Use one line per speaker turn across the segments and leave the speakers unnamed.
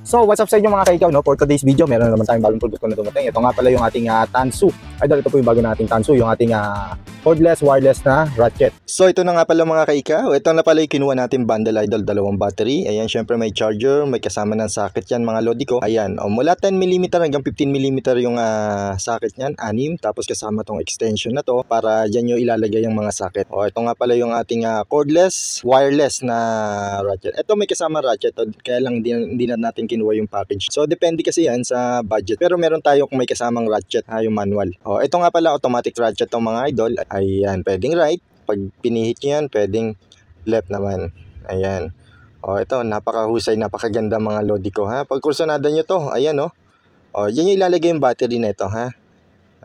So what's up sa inyo mga kaikaw, no? For today's video, meron na naman tayong bagong produkto na dumating. Ito nga pala yung ating Tansu. Idol, ito po yung bago nating Tansu, yung ating cordless, wireless na ratchet. So ito na nga pala mga kaikaw. Ito na pala yung kinuha natin bundle, idol, dalawang battery. Ayan, syempre may charger, may kasama ng socket yan mga lodi ko. Ayan, mula 10mm hanggang 15mm yung socket yan, 6. Tapos kasama tong extension na to para dyan yung ilalagay yung mga socket. Ito nga pala yung ating cordless, wireless na ratchet. Ito may kasama ratchet, kaya lang hindi na natin kinuha yung package. So depende kasi yan sa budget. Pero meron tayo kung may kasamang ratchet, yung manual. Ito nga pala automatic ratchet tong mga idol. Ayan, pwedeng right. Pag pinihit nyo yan, pwedeng left naman. Ayan. Ito, napakahusay, napakaganda mga lodi ko, ha. Pag kursunada nyo to, ayan, yan yung ilalagay yung battery na ito, ha.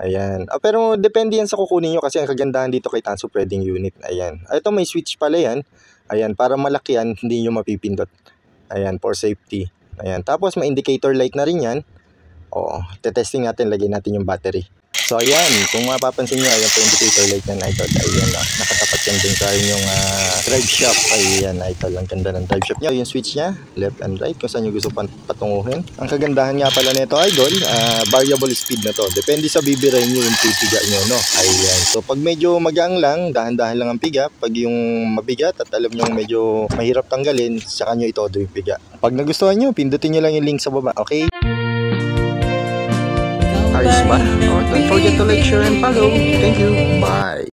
Ayan. Pero depende yan sa kukunin nyo kasi ang kagandahan dito kay Tansu, pwedeng unit. Ayan. Ito may switch pala yan. Ayan, para malaki yan, hindi nyo mapipindot. Ayan, for safety. Ayan. Tapos may indicator light na rin yan. Testing natin, lagay natin yung battery. So ayan, kung mapapansin nyo, ayan po indicator light yan, idol. Ayan, nakatapat yan din sa inyong drive shaft. Ayan, idol, ang ganda ng drive shaft nya. Yung switch nya, left and right, kung saan nyo gusto patunguhin. Ang kagandahan nga pala nito, idol, variable speed na to. Depende sa bibiray nyo yung pipiga nyo, no? Ayan, so pag medyo magaang lang, dahan-dahan lang ang piga. Pag yung mabigat at alam nyo medyo mahirap tanggalin, saka nyo itodo yung piga. Pag nagustuhan nyo, pindutin nyo lang yung link sa baba, okay? Ayos ba? Don't forget to like, share, and follow. Thank you. Bye.